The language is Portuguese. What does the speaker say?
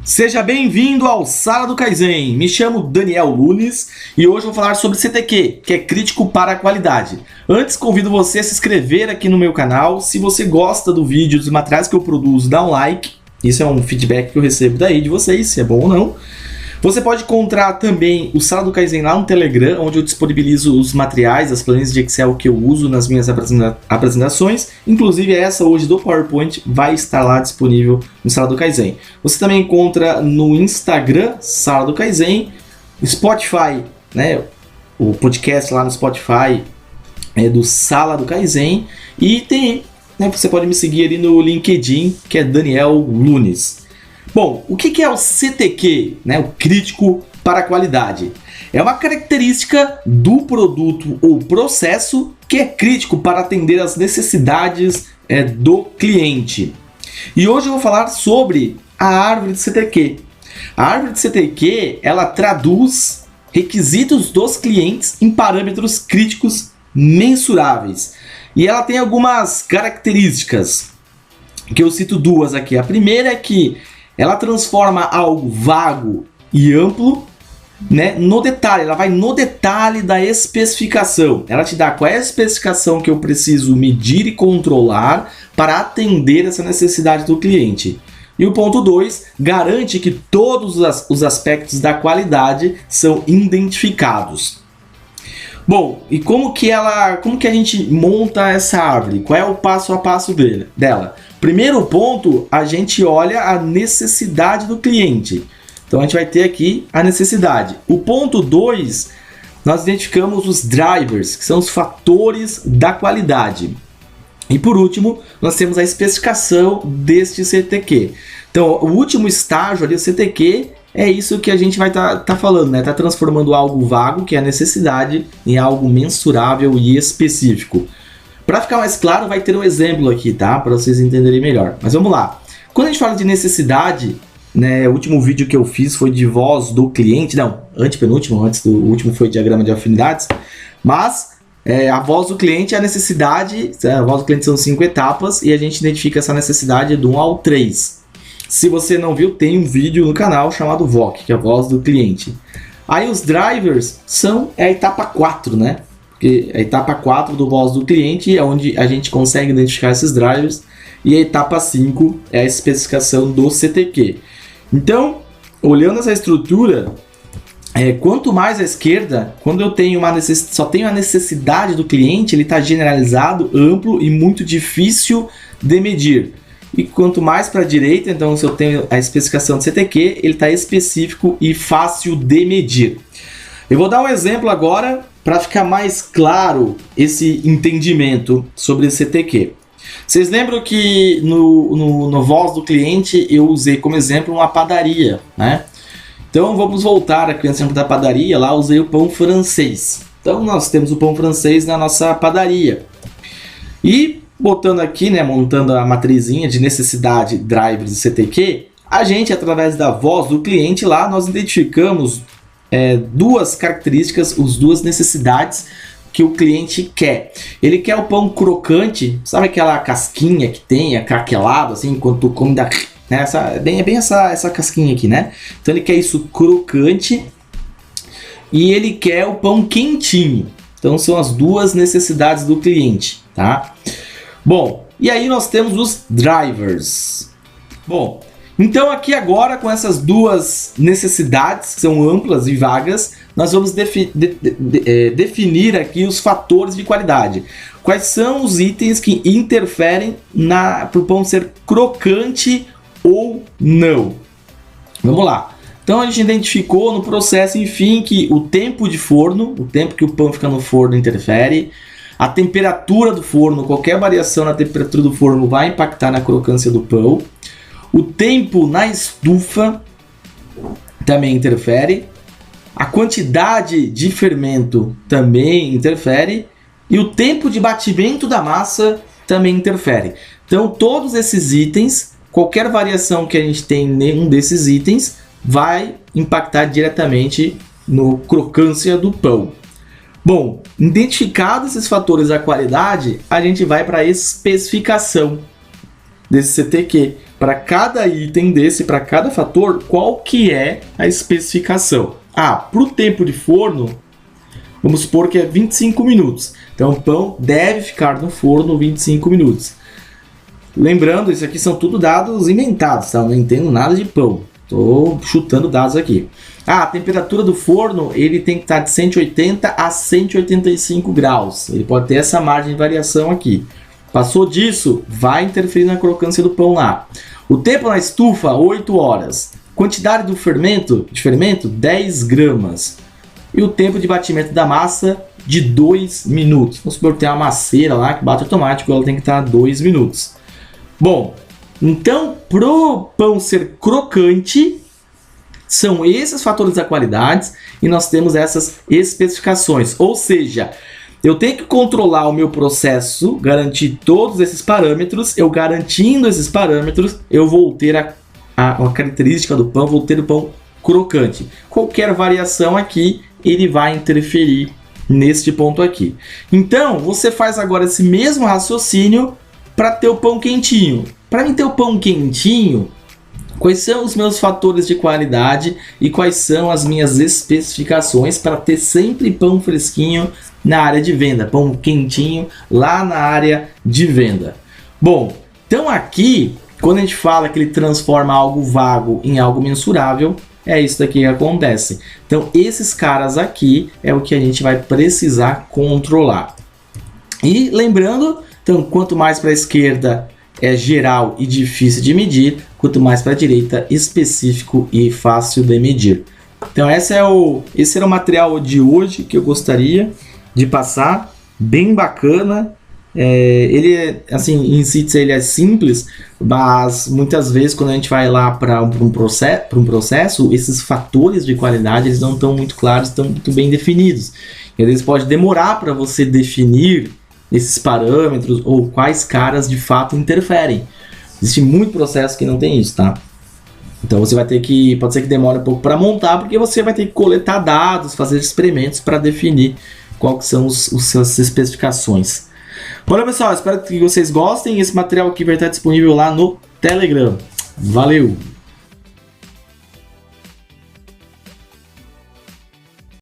Seja bem-vindo ao Sala do Kaizen. Me chamo Daniel Lunes e hoje vou falar sobre CTQ, que é crítico para a qualidade. Antes, convido você a se inscrever aqui no meu canal. Se você gosta do vídeo, dos materiais que eu produzo, dá um like. Isso é um feedback que eu recebo daí de vocês, se é bom ou não. Você pode encontrar também o Sala do Kaizen lá no Telegram, onde eu disponibilizo os materiais, as planilhas de Excel que eu uso nas minhas apresentações. Inclusive essa hoje do PowerPoint vai estar lá disponível no Sala do Kaizen. Você também encontra no Instagram, Sala do Kaizen, Spotify, né? O podcast lá no Spotify é do Sala do Kaizen. E tem, né, você pode me seguir ali no LinkedIn, que é Daniel Lunes. Bom, o que é o CTQ, né, o crítico para a qualidade? É uma característica do produto ou processo que é crítico para atender às necessidades do cliente. E hoje eu vou falar sobre a árvore de CTQ. A árvore de CTQ, ela traduz requisitos dos clientes em parâmetros críticos mensuráveis. E ela tem algumas características, que eu cito duas aqui. A primeira é que ela transforma algo vago e amplo, né, no detalhe. Ela vai no detalhe da especificação. Ela te dá qual é a especificação que eu preciso medir e controlar para atender essa necessidade do cliente. E o ponto 2, garante que todos os aspectos da qualidade são identificados. Bom, e como que a gente monta essa árvore? Qual é o passo a passo dela? Primeiro ponto, a gente olha a necessidade do cliente. Então a gente vai ter aqui a necessidade. O ponto 2, nós identificamos os drivers, que são os fatores da qualidade. E por último, nós temos a especificação deste CTQ. Então o último estágio ali, o CTQ, é isso que a gente vai tá falando, né? Tá transformando algo vago, que é a necessidade, em algo mensurável e específico. Para ficar mais claro, vai ter um exemplo aqui, tá? Para vocês entenderem melhor. Mas vamos lá. Quando a gente fala de necessidade, né? O último vídeo que eu fiz foi de voz do cliente. Não, antepenúltimo, o último foi diagrama de afinidades. Mas a voz do cliente é a necessidade. A voz do cliente são 5 etapas e a gente identifica essa necessidade do 1 ao 3. Se você não viu, tem um vídeo no canal chamado VOC, que é a voz do cliente. Aí os drivers são a etapa 4, né? Porque a etapa 4 do voz do cliente é onde a gente consegue identificar esses drivers. E a etapa 5 é a especificação do CTQ. Então, olhando essa estrutura, quanto mais à esquerda, quando eu tenho só tenho a necessidade do cliente, ele está generalizado, amplo e muito difícil de medir. E quanto mais para a direita, então se eu tenho a especificação do CTQ, ele está específico e fácil de medir. Eu vou dar um exemplo agora para ficar mais claro esse entendimento sobre o CTQ. Vocês lembram que no voz do cliente eu usei como exemplo uma padaria, né? Então vamos voltar aqui no exemplo da padaria, lá usei o pão francês. Então nós temos o pão francês na nossa padaria. E botando aqui, né, montando a matrizinha de necessidade, drivers e CTQ, a gente, através da voz do cliente lá, nós identificamos duas características, as duas necessidades que o cliente quer. Ele quer o pão crocante, sabe aquela casquinha que tem, craquelado, assim, enquanto tu come, né, é bem essa casquinha aqui, né? Então ele quer isso crocante e ele quer o pão quentinho. Então são as duas necessidades do cliente, tá? Bom, e aí nós temos os drivers. Bom, então aqui agora com essas duas necessidades, que são amplas e vagas, nós vamos definir aqui os fatores de qualidade. Quais são os itens que interferem para o pão ser crocante ou não? Vamos lá. Então a gente identificou no processo, enfim, que o tempo de forno, o tempo que o pão fica no forno interfere. A temperatura do forno, qualquer variação na temperatura do forno vai impactar na crocância do pão. O tempo na estufa também interfere. A quantidade de fermento também interfere. E o tempo de batimento da massa também interfere. Então, todos esses itens, qualquer variação que a gente tem em nenhum desses itens, vai impactar diretamente no crocância do pão. Bom, identificados esses fatores da qualidade, a gente vai para a especificação desse CTQ. para cada item desse, para cada fator, qual que é a especificação. Para o tempo de forno, vamos supor que é 25 minutos. Então o pão deve ficar no forno 25 minutos. Lembrando, isso aqui são tudo dados inventados, tá? Eu não entendo nada de pão. Estou chutando dados aqui. A temperatura do forno, ele tem que estar de 180 a 185 graus. Ele pode ter essa margem de variação aqui. Passou disso, vai interferir na crocância do pão lá. O tempo na estufa, 8 horas. Quantidade do fermento, 10 gramas. E o tempo de batimento da massa, de 2 minutos. Vamos supor que tem uma masseira lá que bate automático, ela tem que estar 2 minutos. Bom, então, pro pão ser crocante, são esses fatores da qualidade e nós temos essas especificações. Ou seja, eu tenho que controlar o meu processo, garantir todos esses parâmetros. Eu garantindo esses parâmetros, eu vou ter a característica do pão, vou ter o pão crocante. Qualquer variação aqui, ele vai interferir neste ponto aqui. Então, você faz agora esse mesmo raciocínio para ter o pão quentinho. Para mim ter o pão quentinho, quais são os meus fatores de qualidade e quais são as minhas especificações para ter sempre pão fresquinho na área de venda, pão quentinho lá na área de venda. Bom, então aqui, quando a gente fala que ele transforma algo vago em algo mensurável, é isso daqui que acontece. Então esses caras aqui é o que a gente vai precisar controlar. E lembrando, então quanto mais para a esquerda é geral e difícil de medir, quanto mais para a direita, específico e fácil de medir. Então esse era o material de hoje que eu gostaria de passar, bem bacana. Ele é, assim, em si ele é simples, mas muitas vezes quando a gente vai lá para um processo, esses fatores de qualidade eles não estão muito claros, estão muito bem definidos. E às vezes pode demorar para você definir esses parâmetros ou quais caras de fato interferem. Existe muito processo que não tem isso, tá? Então você vai ter que, pode ser que demore um pouco para montar, porque você vai ter que coletar dados, fazer experimentos para definir quais são as suas especificações. Bom, pessoal, espero que vocês gostem. Esse material aqui vai estar disponível lá no Telegram. Valeu!